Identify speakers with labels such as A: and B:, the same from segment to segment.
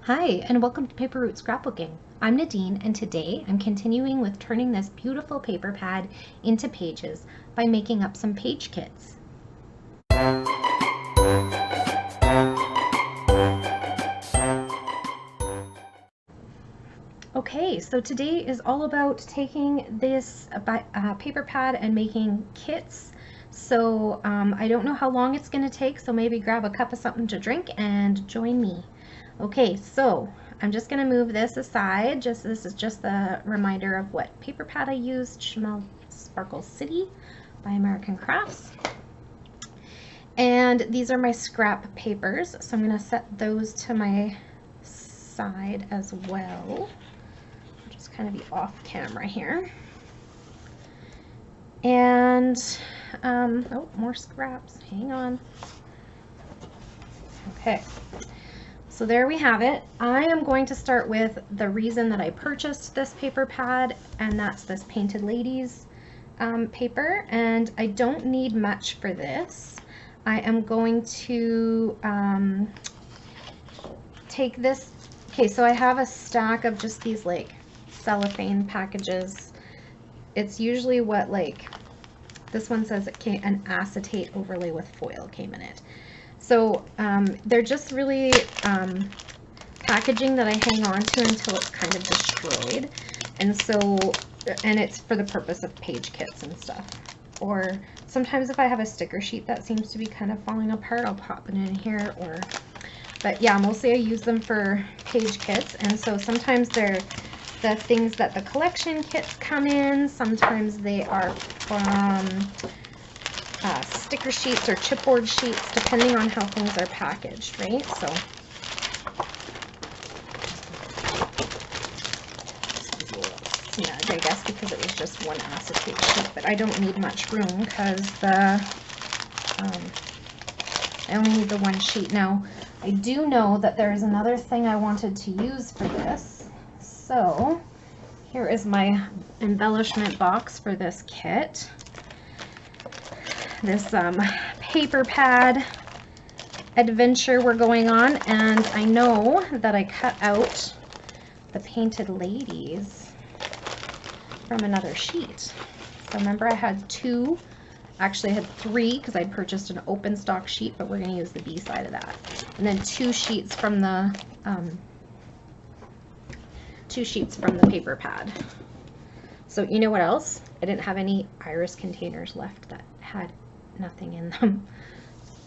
A: Hi, and welcome to Paper Route Scrapbooking. I'm Nadine, and today I'm continuing with turning this beautiful paper pad into pages by making up some page kits. Okay, so today is all about taking this paper pad and making kits. So I don't know how long it's going to take, so maybe grab a cup of something to drink and join me. Okay, so I'm just going to move this aside. This is just a reminder of what paper pad I used, Shimelle Sparkle City by American Crafts. And these are my scrap papers, so I'm going to set those to my side as well. Just kind of be off camera here. And oh, more scraps. Hang on. Okay. So there we have it. I am going to start with the reason that I purchased this paper pad, and that's this Painted Ladies paper, and I don't need much for this. I am going to take this. Okay, so I have a stack of just these like cellophane packages. It's usually what, like, this one says it came, an acetate overlay with foil came in it. So they're just really packaging that I hang on to until it's kind of destroyed. And so, and it's for the purpose of page kits and stuff. Or sometimes if I have a sticker sheet that seems to be kind of falling apart, I'll pop it in here. Or, but yeah, mostly I use them for page kits. And so sometimes they're the things that the collection kits come in. Sometimes they are from sticker sheets or chipboard sheets, depending on how things are packaged, right? So yeah, I guess because it was just one acetate sheet, but I don't need much room because the I only need the one sheet. Now I do know that there is another thing I wanted to use for this, so here is my embellishment box for this kit. This paper pad adventure we're going on, and I know that I cut out the Painted Ladies from another sheet. So remember I had two, actually I had three because I'd purchased an open stock sheet, but we're going to use the B side of that. And then two sheets from the paper pad. So you know what else? I didn't have any iris containers left that had nothing in them.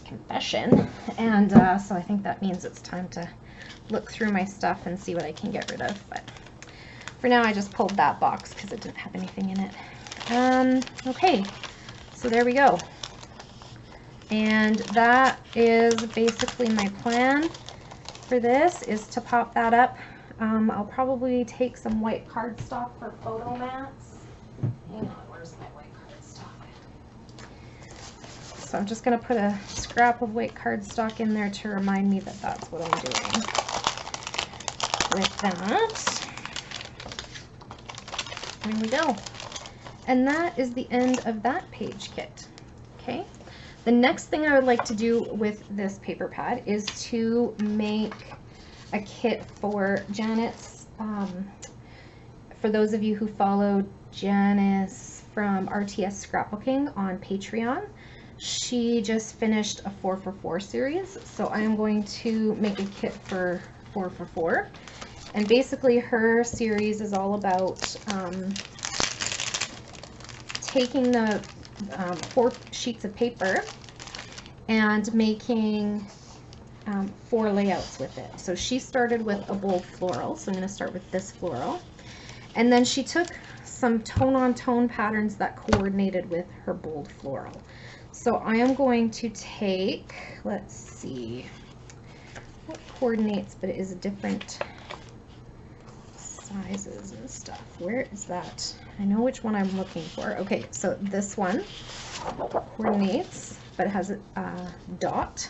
A: Confession. And so I think that means it's time to look through my stuff and see what I can get rid of. But for now I just pulled that box because it didn't have anything in it. Okay, so there we go. And that is basically my plan for this, is to pop that up. I'll probably take some white cardstock for photo mats. Hang on, where's my white cardstock? So I'm just going to put a scrap of white cardstock in there to remind me that that's what I'm doing with that. There we go. And that is the end of that page kit. Okay. The next thing I would like to do with this paper pad is to make a kit for Janet's, for those of you who followed Janice from RTS Scrapbooking on Patreon. She just finished a 4for4 series, so I am going to make a kit for 4for4. And basically her series is all about taking the 4 sheets of paper and making 4 layouts with it. So she started with a bold floral, so I'm going to start with this floral. And then she took some tone-on-tone patterns that coordinated with her bold floral. So I am going to take, let's see, what coordinates, but it is different sizes and stuff. Where is that? I know which one I'm looking for. Okay, so this one coordinates, but it has a dot.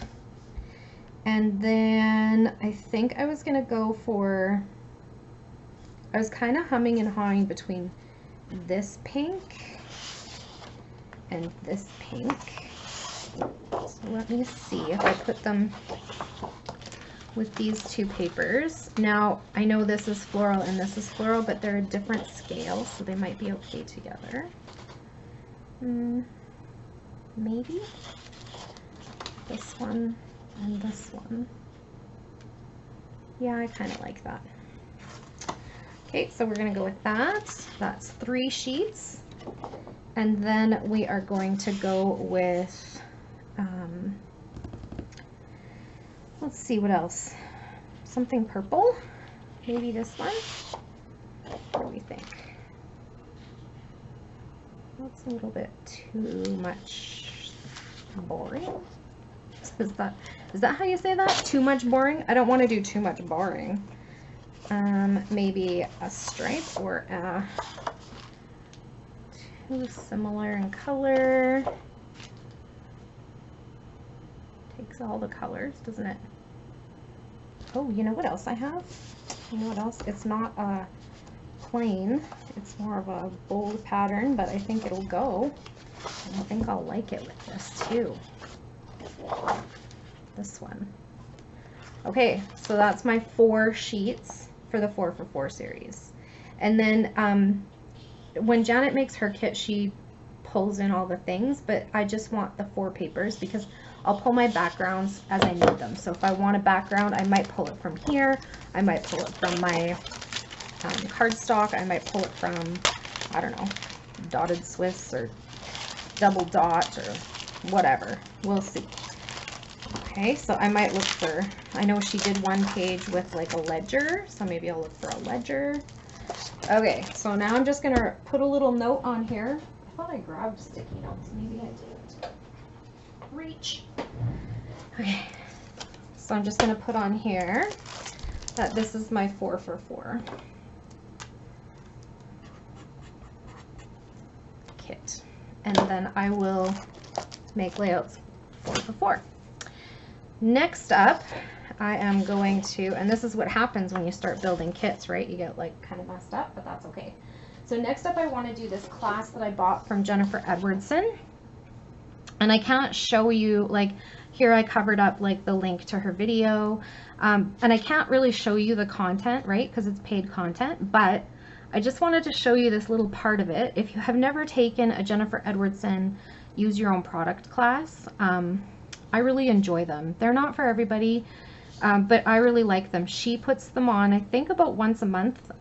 A: And then I think I was gonna go for, I was kind of humming and hawing between this pink and this pink. So let me see if I put them with these two papers. Now, I know this is floral and this is floral, but they're a different scale, so they might be okay together. Maybe this one and this one. Yeah, I kind of like that. Okay, so we're going to go with that. That's 3 sheets. And then we are going to go with, let's see what else. Something purple. Maybe this one. What do we think? That's a little bit too much boring. Is that how you say that? Too much boring? I don't want to do too much boring. Maybe a stripe or a too similar in color. Takes all the colors, doesn't it? Oh, you know what else I have? You know what else? It's not a plain. It's more of a bold pattern, but I think it'll go. And I think I'll like it with this too. This one. Okay, so that's my 4 sheets for the 4 for 4 series. And then when Janet makes her kit, she pulls in all the things, but I just want the 4 papers because I'll pull my backgrounds as I need them. So if I want a background, I might pull it from here. I might pull it from my cardstock. I might pull it from, I don't know, dotted Swiss or double dot or whatever. We'll see. Okay, so I might look for, I know she did one page with like a ledger, so maybe I'll look for a ledger. Okay, so now I'm just gonna put a little note on here. I thought I grabbed sticky notes, maybe I didn't. Reach. Okay, so I'm just gonna put on here that this is my 4 for 4 kit. And then I will make layouts 4 for 4. Next up, I am going to, and this is what happens when you start building kits, right? You get like kind of messed up, but that's okay. So next up, I want to do this class that I bought from Jennifer Edwardson. And I can't show you, like here I covered up like the link to her video. And I can't really show you the content, right? Because it's paid content, but I just wanted to show you this little part of it. If you have never taken a Jennifer Edwardson Use Your Own Product class, I really enjoy them. They're not for everybody, but I really like them. She puts them on, I think, about once a month,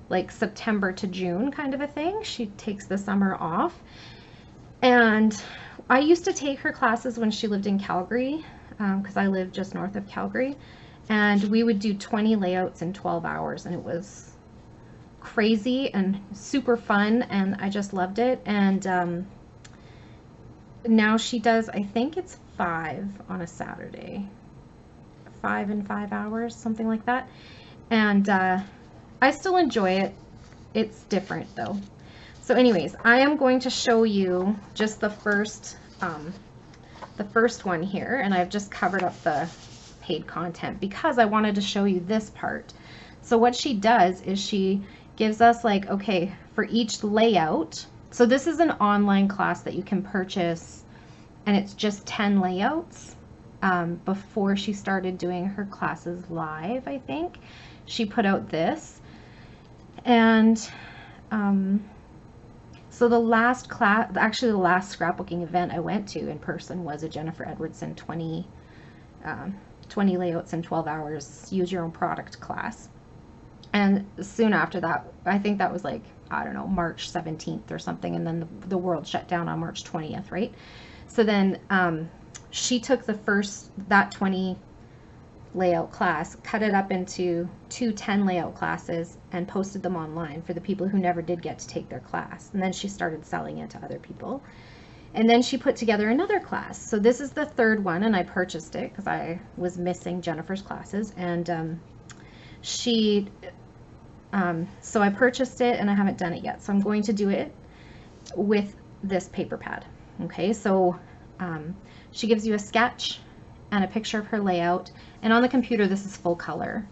A: like September to June kind of a thing. She takes the summer off. And I used to take her classes when she lived in Calgary, because I live just north of Calgary. And we would do 20 layouts in 12 hours, and it was crazy and super fun, and I just loved it. And now she does, I think it's 5 on a Saturday, 5 in 5 hours, something like that. And I still enjoy it. It's different though. So anyways, I am going to show you just the first one here, and I've just covered up the paid content because I wanted to show you this part. So what she does is she gives us like, okay, for each layout. So this is an online class that you can purchase, and it's just 10 layouts. Before she started doing her classes live, I think, she put out this. And so the last class, actually the last scrapbooking event I went to in person was a Jennifer Edwardson 20 layouts in 12 hours, use your own product class. And soon after that, I think that was like, I don't know, March 17th or something, and then the world shut down on March 20th, right? So then she took that 20 layout class, cut it up into 2 10 layout classes, and posted them online for the people who never did get to take their class. And then she started selling it to other people. And then she put together another class. So this is the 3rd one, and I purchased it because I was missing Jennifer's classes. And so I purchased it, and I haven't done it yet. So I'm going to do it with this paper pad. Okay, so she gives you a sketch and a picture of her layout. And on the computer, this is full color,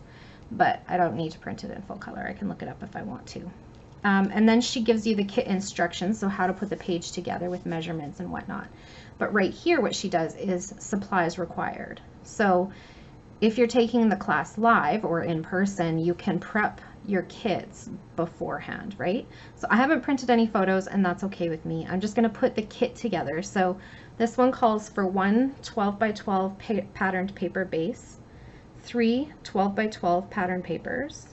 A: but I don't need to print it in full color. I can look it up if I want to. And then she gives you the kit instructions, so how to put the page together with measurements and whatnot. But right here, what she does is supplies required. So if you're taking the class live or in person, you can prep your kits beforehand, right? So I haven't printed any photos, and that's okay with me. I'm just going to put the kit together. So this one calls for 1 12 by 12 patterned paper base, 3 12 by 12 pattern papers,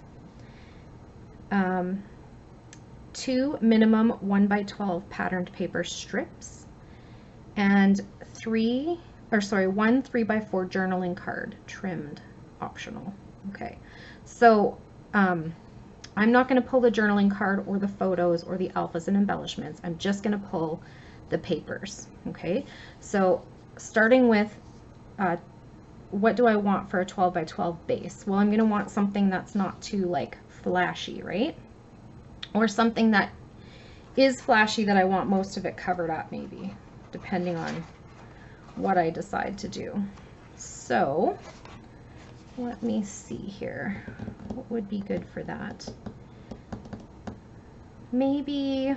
A: 2 minimum 1 by 12 patterned paper strips, and 1 3 by 4 journaling card, trimmed, optional. Okay, so I'm not going to pull the journaling card or the photos or the alphas and embellishments. I'm just going to pull the papers. Okay, so starting with what do I want for a 12 by 12 base? Well, I'm going to want something that's not too like flashy, right? Or something that is flashy that I want most of it covered up, maybe, depending on what I decide to do. So let me see here. What would be good for that? Maybe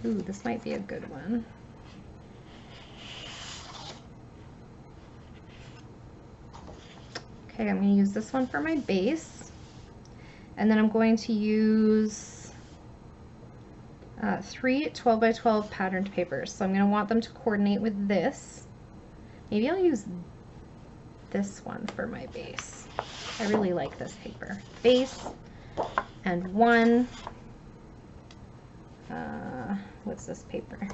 A: ooh, this might be a good one. Okay, I'm going to use this one for my base, and then I'm going to use 3 12 by 12 patterned papers. So I'm going to want them to coordinate with this. Maybe I'll use this one for my base. I really like this paper. Base, and 1, what's this paper?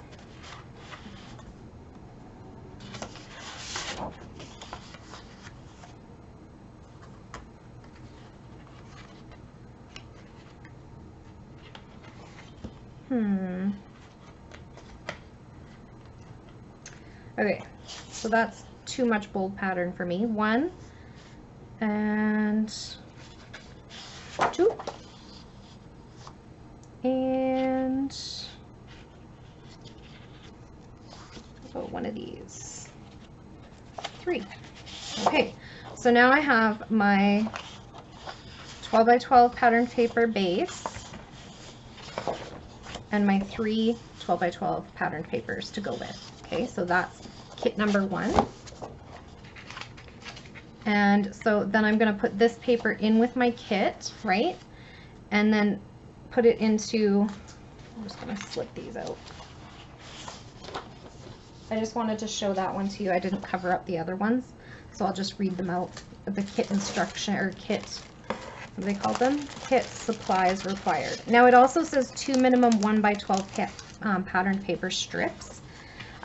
A: Okay, so that's too much bold pattern for me. 1 and 2 and one of these. 3. Okay, so now I have my 12 by 12 pattern paper base and my 3 12 by 12 patterned papers to go with. Okay, so that's kit number 1. And so then I'm going to put this paper in with my kit, right? And then put it into, I'm just going to slip these out. I just wanted to show that one to you. I didn't cover up the other ones, so I'll just read them out. The kit instruction, or kit, what do they call them? Kit supplies required. Now it also says 2 minimum 1 by 12 patterned paper strips.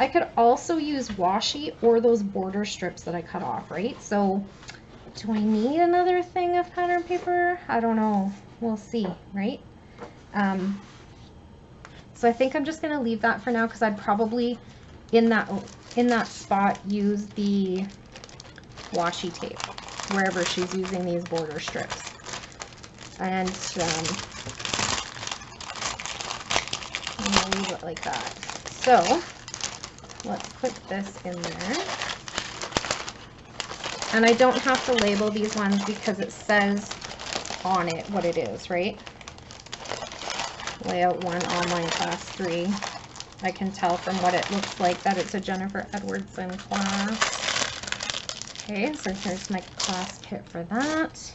A: I could also use washi or those border strips that I cut off, right? So do I need another thing of pattern paper? I don't know. We'll see, right? So I think I'm just going to leave that for now, because I'd probably in that spot use the washi tape wherever she's using these border strips. And I'm going to leave it like that. So let's put this in there. And I don't have to label these ones because it says on it what it is, right? Layout 1, online class 3. I can tell from what it looks like that it's a Jennifer Edwardson class. Okay, so here's my class kit for that.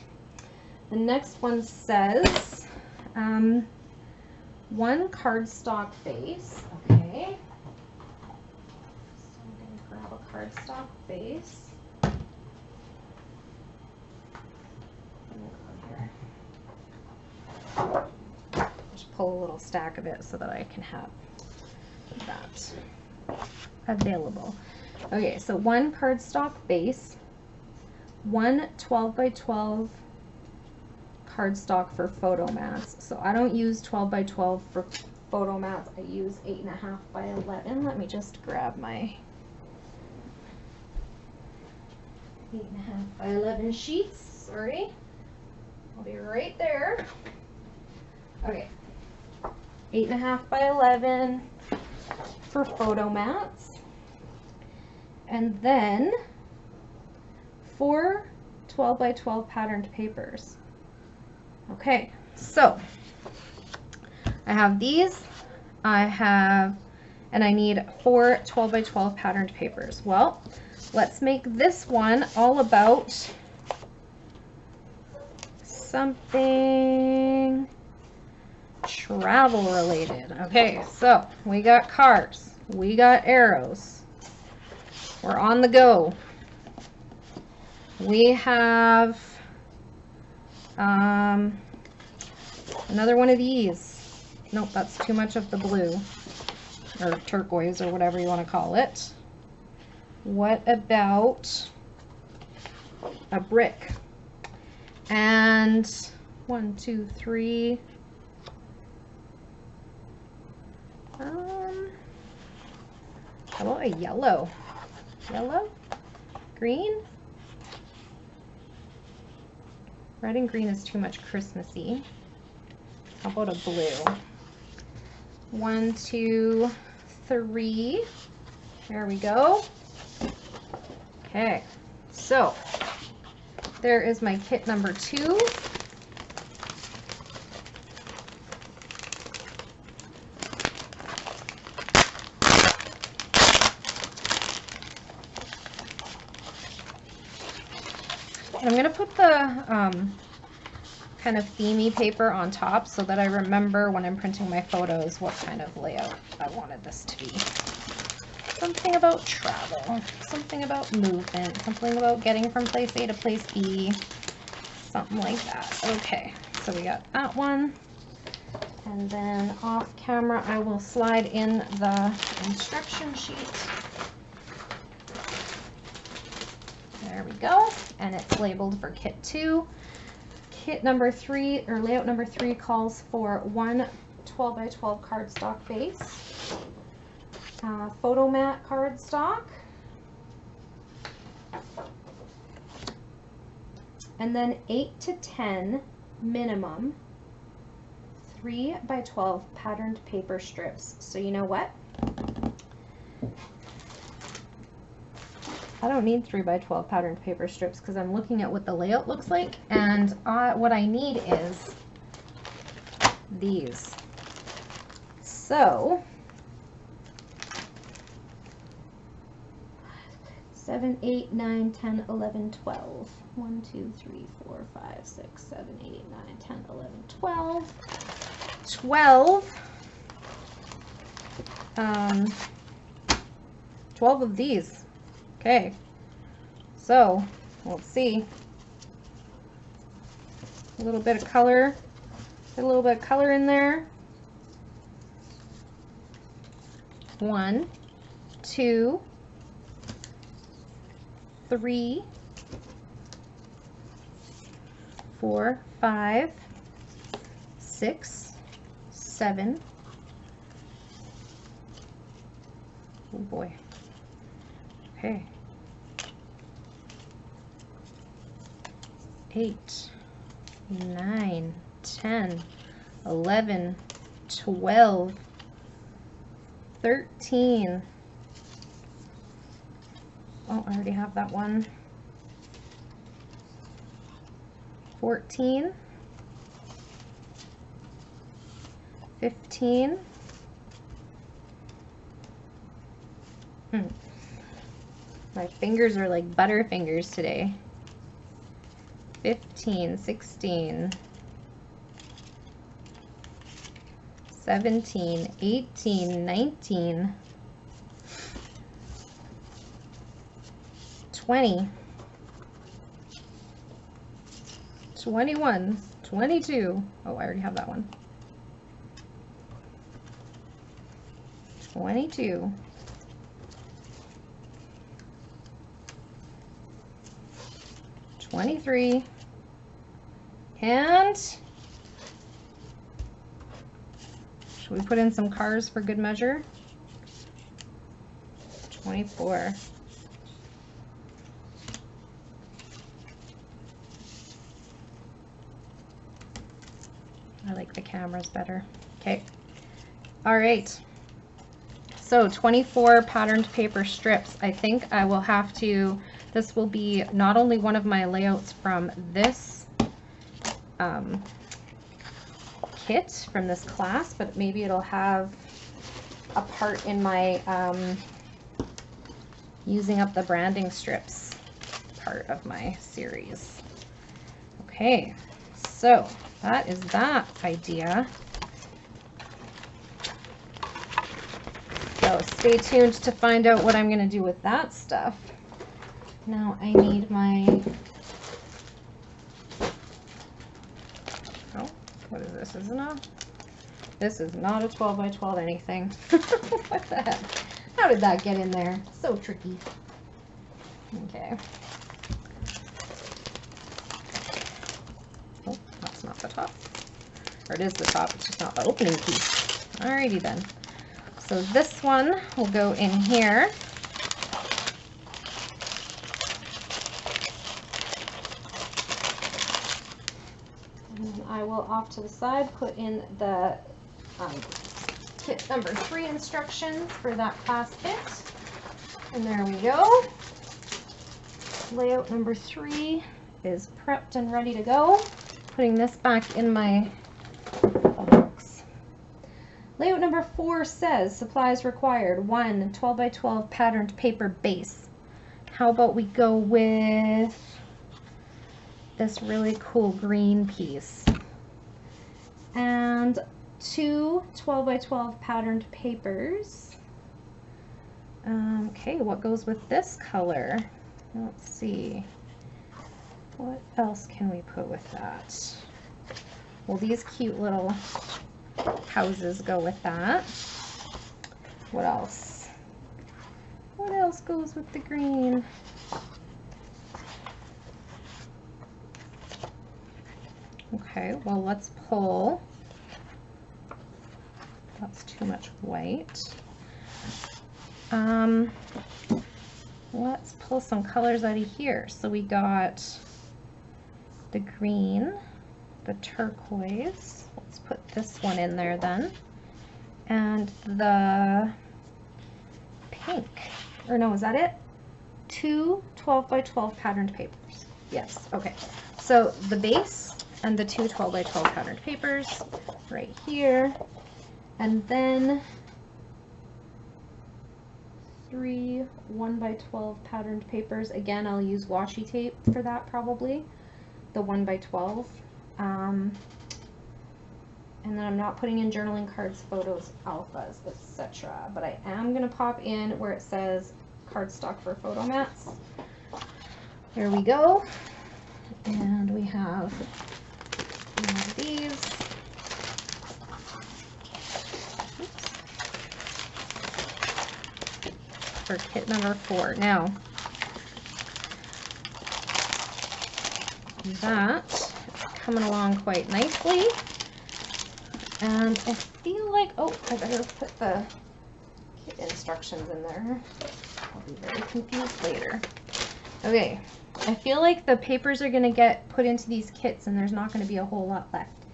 A: The next one says 1 cardstock base. Okay. So I'm going to grab a cardstock base. Just pull a little stack of it so that I can have that available. Okay, so 1 cardstock base, 1 12 by 12 cardstock for photo mats. So I don't use 12 by 12 for photo mats. I use 8.5 by 11. Let me just grab my 8.5 by 11 sheets. Sorry, I'll be right there. Okay, 8.5 by 11 for photo mats, and then 4 12 by 12 patterned papers. Okay, so I have these and I need 4 12 by 12 patterned papers. Well, let's make this one all about something travel related. Okay, so we got cars, we got arrows, we're on the go. We have another one of these. Nope, that's too much of the blue or turquoise or whatever you want to call it. What about a brick? And 1, 2, 3. How about a yellow? Yellow? Green? Red and green is too much Christmassy. How about a blue? 1, 2, 3. There we go. Okay, so there is my kit number 2. And I'm going to put the kind of themey paper on top so that I remember when I'm printing my photos what kind of layout I wanted this to be. Something about travel, something about movement, something about getting from place A to place B, something like that. Okay, so we got that one. And then off camera, I will slide in the instruction sheet. There we go. And it's labeled for kit 2. Kit number 3, or layout number 3, calls for 1 12 by 12 cardstock base, photo mat cardstock, and then 8 to 10 minimum 3 by 12 patterned paper strips. So you know what? I don't need 3 by 12 patterned paper strips because I'm looking at what the layout looks like, and what I need is these. So 7, 8, 9, 10, 11, 12. 1, 2, 3, 4, 5, 6, 7, 8, 9, 10, 11, 12. 12 of these. Okay, so let's see. A little bit of color. Get a little bit of color in there. 1, 2, 3, 4, 5, 6, 7. Oh boy. Okay. 8, 9, 10, 11, 12, 13. Oh, I already have that one. 14, 15. My fingers are like butter fingers today. 15, 16, 17, 18, 19, 20, 21, 22. Oh, I already have that one. 22. 23. And should we put in some cars for good measure? 24. I like the cameras better. Okay. All right. So 24 patterned paper strips. I think I will have to, this will be not only one of my layouts from this kit, from this class, but maybe it'll have a part in my using up the branding strips part of my series. Okay, so that is that idea. So stay tuned to find out what I'm going to do with that stuff. Now I need my, oh, what is this? This is not a 12 by 12 anything. What the heck? How did that get in there? So tricky. Okay. Oh, that's not the top. Or it is the top, it's just not the opening piece. Alrighty then. So this one will go in here. And I will off to the side put in the kit number 3 instructions for that class kit. And there we go. Layout number 3 is prepped and ready to go. Putting this back in my box. Layout number 4 says supplies required 1 12 by 12 patterned paper base. How about we go with this really cool green piece and 2 12 by 12 patterned papers. Okay, what goes with this color? Let's see. What else can we put with that? Well, these cute little houses go with that. What else? What else goes with the green? Okay, well, let's pull. That's too much white. Let's pull some colors out of here. So we got the green, the turquoise. Let's put this one in there then. And the pink. Or no, is that it? 2 12 by 12 patterned papers. Yes, okay. So the base and the 2 12 by 12 patterned papers right here. And then 3 1 by 12 patterned papers. Again, I'll use washi tape for that probably. The 1 by 12. And then I'm not putting in journaling cards, photos, alphas, etc. But I am going to pop in where it says cardstock for photo mats. There we go. And we have one of these. For kit number 4. Now, that is coming along quite nicely. And I feel like, oh, I better put the kit instructions in there. I'll be very confused later. Okay, I feel like the papers are going to get put into these kits and there's not going to be a whole lot left.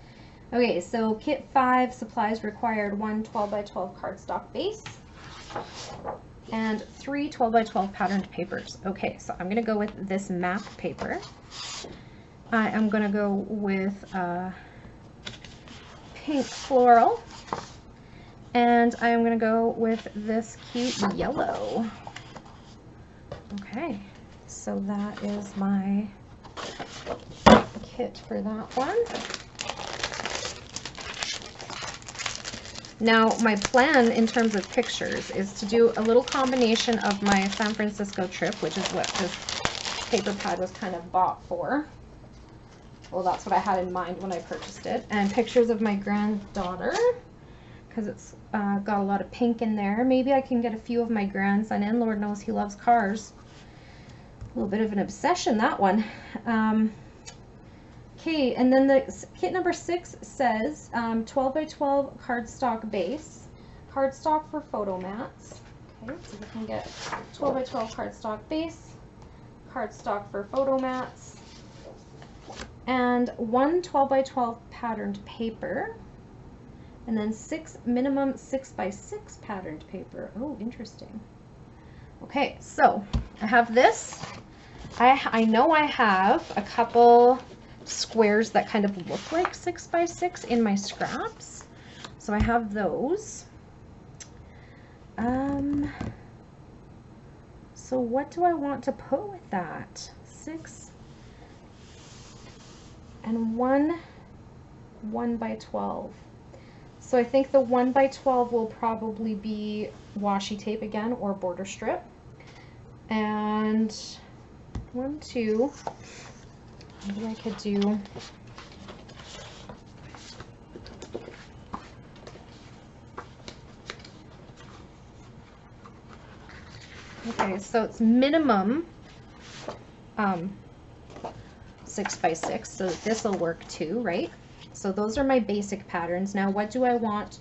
A: Okay, so kit 5, supplies required 1 12 by 12 cardstock base. And 3 12 by 12 patterned papers. Okay, so I'm going to go with this map paper. I am going to go with pink floral. And I am going to go with this cute yellow. Okay, so that is my kit for that one. Now, my plan in terms of pictures is to do a little combination of my San Francisco trip, which is what this paper pad was kind of bought for. Well, that's what I had in mind when I purchased it. And pictures of my granddaughter, because it's got a lot of pink in there. Maybe I can get a few of my grandson in. Lord knows he loves cars. A little bit of an obsession, that one. Okay, and then the kit number 6 says 12 by 12 cardstock base, cardstock for photo mats. Okay, so we can get 12 by 12 cardstock base, cardstock for photo mats, and 1 12 by 12 patterned paper, and then minimum 6 by 6 patterned paper. Oh, interesting. Okay, so I have this. I know I have a couple squares that kind of look like 6 by 6 in my scraps, so I have those. So what do I want to put with that? 6 and 1 by 12. So I think the 1 by 12 will probably be washi tape again or border strip. And 1, 2, maybe I could do okay, so it's minimum 6 by 6, so this will work too, right? So those are my basic patterns. Now what do I want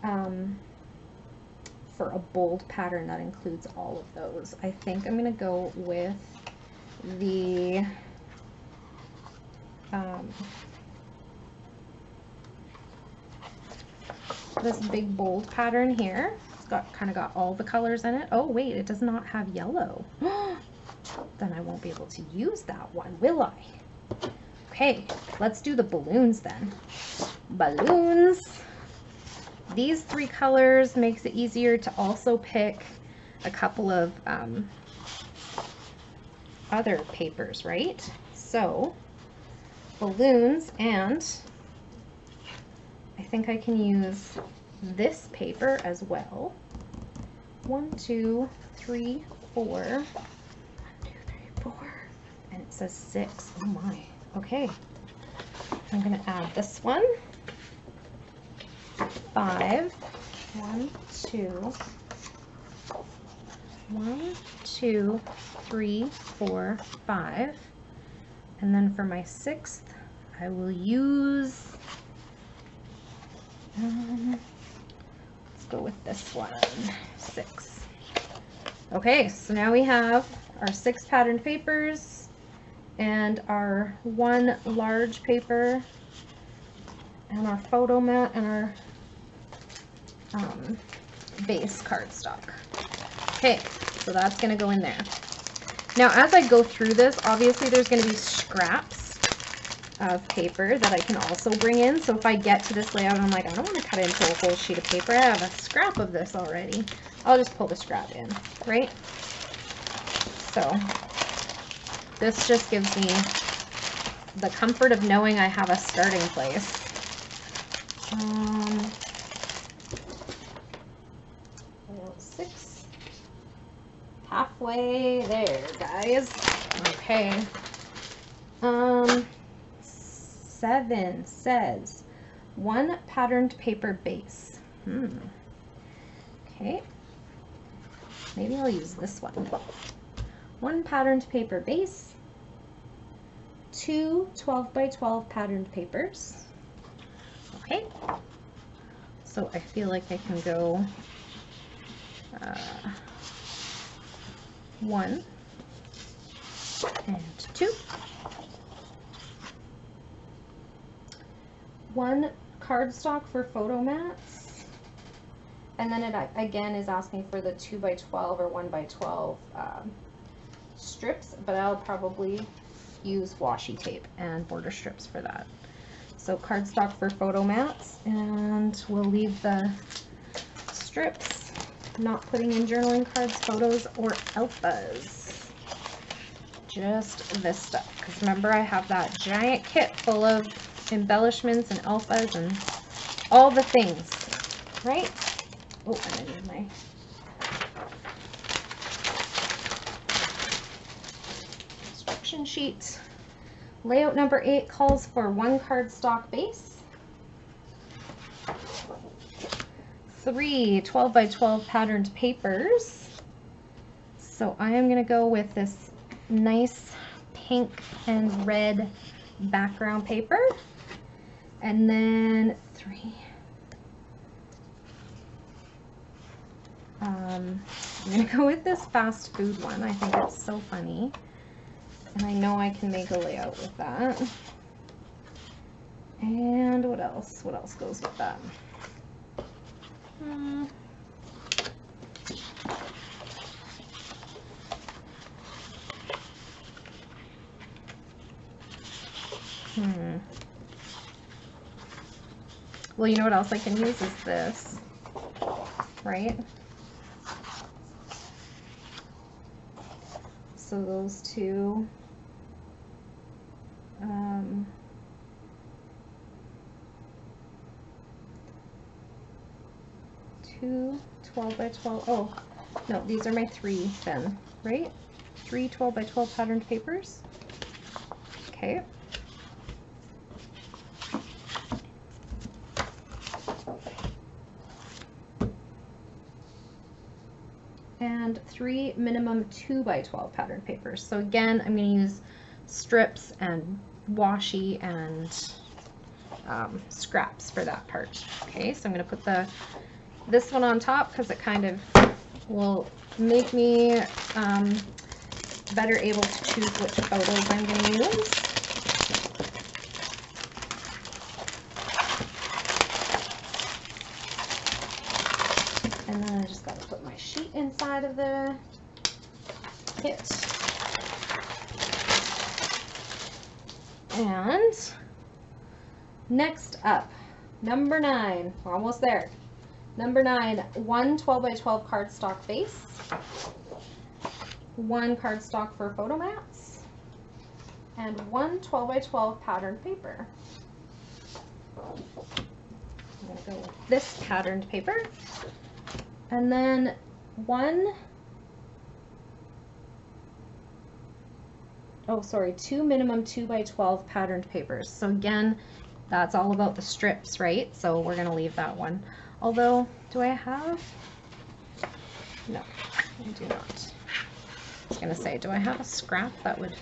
A: for a bold pattern that includes all of those? I think I'm going to go with the this big bold pattern here. It's got kind of got all the colors in it. Oh wait, it does not have yellow. Then I won't be able to use that one, will I? Okay, let's do the balloons then. Balloons. These 3 colors makes it easier to also pick a couple of other papers, right? So balloons, and I think I can use this paper as well. 1, 2, 3, 4. 1, 2, 3, 4. And it says 6. Oh my. Okay. I'm going to add this one. 5. 1, 2. 1, 2, 3, 4, 5. And then for my 6th, I will use, let's go with this one, 6. Okay, so now we have our 6 patterned papers and our 1 large paper and our photo mat and our base cardstock. Okay, so that's going to go in there. Now as I go through this, obviously there's going to be scraps of paper that I can also bring in. So if I get to this layout and I'm like, I don't want to cut it into a whole sheet of paper, I have a scrap of this already, I'll just pull the scrap in, right? So this just gives me the comfort of knowing I have a starting place. 6. Halfway there, guys. Okay. 7 says 1 patterned paper base. Okay. Maybe I'll use this one. 1 patterned paper base. 2 12 by 12 patterned papers. Okay. So I feel like I can go 1 and 2. 1 cardstock for photo mats, and then it again is asking for the 2 by 12 or 1 by 12 strips, but I'll probably use washi tape and border strips for that. So cardstock for photo mats, and we'll leave the strips, not putting in journaling cards, photos, or alphas. Just this stuff, because remember I have that giant kit full of embellishments and alphas and all the things, right? Oh, I need my instruction sheet. Layout number 8 calls for 1 cardstock base, 3 12 by 12 patterned papers. So I am going to go with this nice pink and red background paper, and then 3. I'm going to go with this fast food one. I think it's so funny. And I know I can make a layout with that. And what else? What else goes with that? Well, you know what else I can use is this, right? So those two. 2 12 by 12. Oh, no, these are my 3 then, right? 3 12 by 12 patterned papers. Okay. And 3 minimum 2 by 12 patterned papers. So again, I'm going to use strips and washi and scraps for that part. Okay, so I'm going to put this one on top because it kind of will make me better able to choose which photos I'm going to use. And then I just got to put my sheet inside of the kit. And next up, number 9, we're almost there. Number 9, 1 12 by 12 cardstock base, 1 cardstock for photo mats, and 1 12 by 12 patterned paper. I'm going to go with this patterned paper. And then 2 minimum 2 by 12 patterned papers. So again, that's all about the strips, right? So we're going to leave that one. Although, do I have? No, I do not. I was going to say, do I have a scrap that would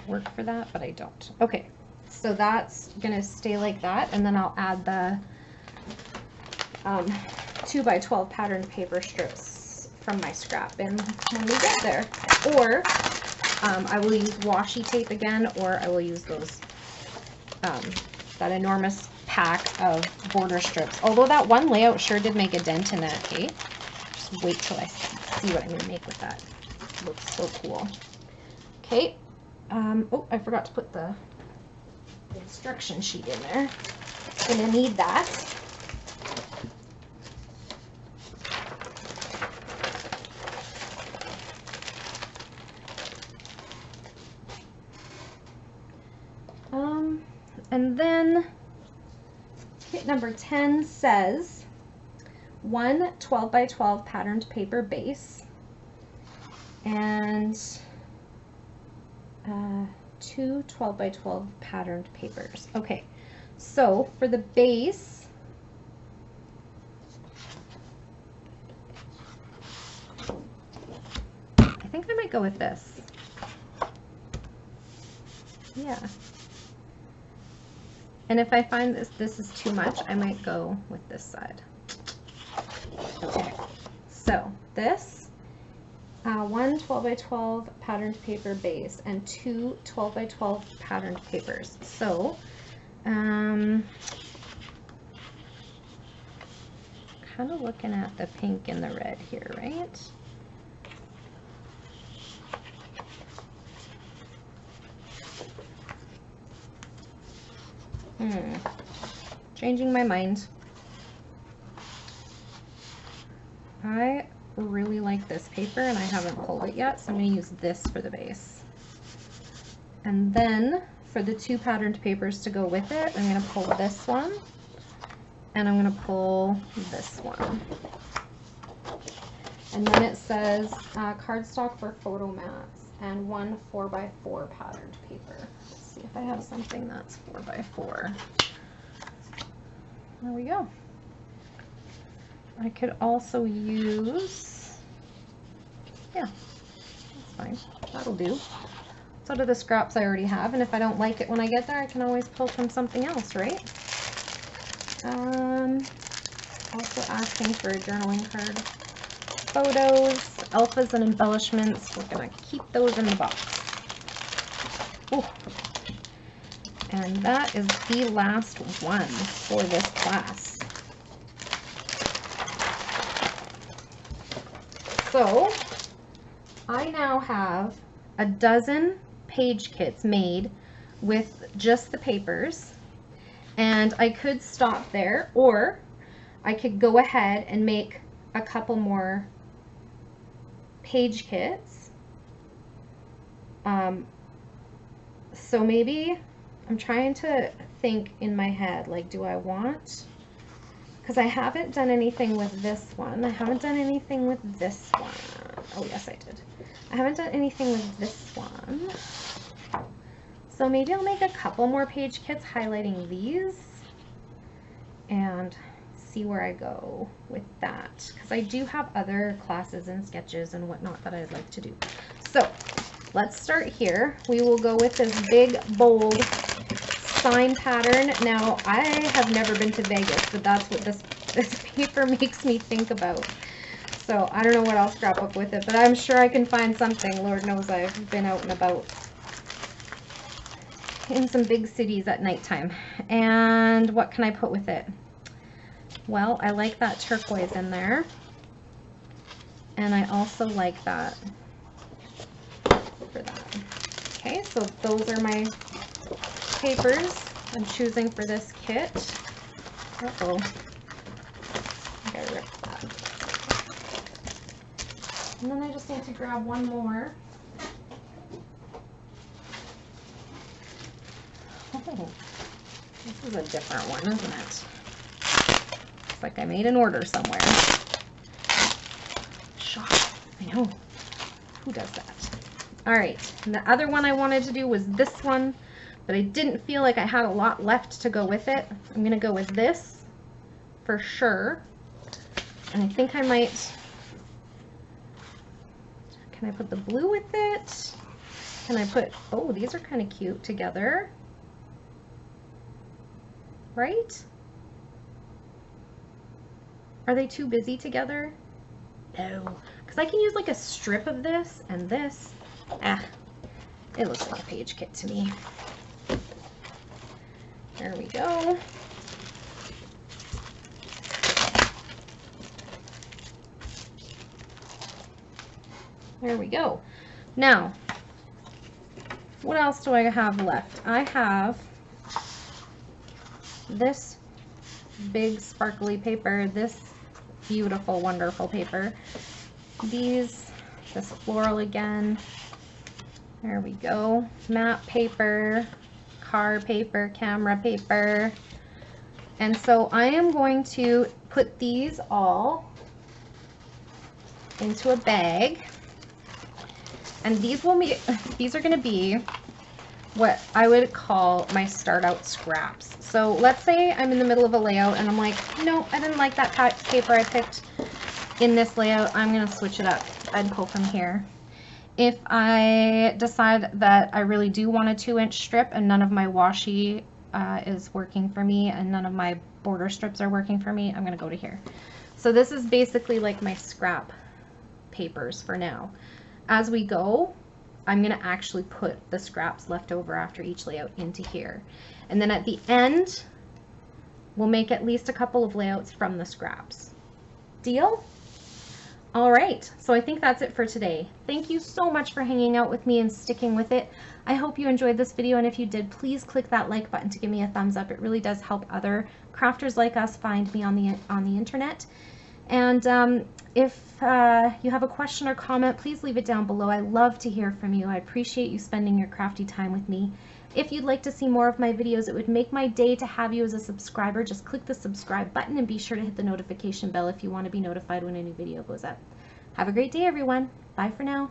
A: work for that? But I don't. Okay, so that's going to stay like that, and then I'll add the 2 by 12 patterned paper strips from my scrap in when we get there. Or I will use washi tape again, or I will use those that enormous pack of border strips. Although that one layout sure did make a dent in that cake. Just wait till I see what I'm going to make with that. It looks so cool. Okay. Oh, I forgot to put the instruction sheet in there. I'm going to need that. And then kit number 10 says 1 12 by 12 patterned paper base and 2 12 by 12 patterned papers. Okay, so for the base, I think I might go with this. Yeah. And if I find this is too much, I might go with this side. Okay, so this 1 12 by 12 patterned paper base and 2 12 by 12 patterned papers. So kind of looking at the pink and the red here, right? Changing my mind. I really like this paper and I haven't pulled it yet, so I'm going to use this for the base. And then for the 2 patterned papers to go with it, I'm going to pull this one and I'm going to pull this one. And then it says cardstock for photo mats and 1 4x4 patterned paper. Let's see if I have something that's 4x4. There we go. I could also use, yeah, that's fine. That'll do. It's out of the scraps I already have, and if I don't like it when I get there, I can always pull from something else, right? Also asking for a journaling card. Photos, alphas and embellishments. We're gonna keep those in the box. Ooh. And that is the last one for this class. So I now have a dozen page kits made with just the papers, and I could stop there, or I could go ahead and make a couple more page kits So maybe I'm trying to think in my head, like, do I want, because I haven't done anything with this one. I haven't done anything with this one. Oh, yes, I did. I haven't done anything with this one. So maybe I'll make a couple more page kits highlighting these and see where I go with that. Because I do have other classes and sketches and whatnot that I'd like to do. So let's start here. We will go with this big, bold sign pattern. Now, I have never been to Vegas, but that's what this paper makes me think about. So I don't know what I'll scrapbook with it, but I'm sure I can find something. Lord knows I've been out and about in some big cities at nighttime. And what can I put with it? Well, I like that turquoise in there. And I also like that for that. Okay, so those are my papers I'm choosing for this kit. Uh-oh. I gotta rip that. And then I just need to grab one more. Oh, this is a different one, isn't it? It's like I made an order somewhere. Shock. I know. Who does that? All right. And the other one I wanted to do was this one, but I didn't feel like I had a lot left to go with it. I'm going to go with this for sure. And I think I might... Can I put the blue with it? Can I put... Oh, these are kind of cute together. Right? Are they too busy together? No. Because I can use like a strip of this and this. Ah, it looks like a page kit to me. There we go. There we go. Now, what else do I have left? I have this big sparkly paper, this beautiful, wonderful paper. This floral again. There we go. Map paper, car paper, camera paper. And so I am going to put these all into a bag. And these are going to be what I would call my start out scraps. So let's say I'm in the middle of a layout and I'm like, no, I didn't like that paper I picked in this layout. I'm going to switch it up and pull from here. If I decide that I really do want a 2-inch strip and none of my washi is working for me and none of my border strips are working for me, I'm going to go to here. So this is basically like my scrap papers for now. As we go, I'm going to actually put the scraps left over after each layout into here. And then at the end, we'll make at least a couple of layouts from the scraps. Deal? All right, so I think that's it for today. Thank you so much for hanging out with me and sticking with it. I hope you enjoyed this video, and if you did, please click that like button to give me a thumbs up. It really does help other crafters like us find me on the internet. And if you have a question or comment, please leave it down below. I love to hear from you. I appreciate you spending your crafty time with me. If you'd like to see more of my videos, it would make my day to have you as a subscriber. Just click the subscribe button and be sure to hit the notification bell if you want to be notified when a new video goes up. Have a great day, everyone. Bye for now.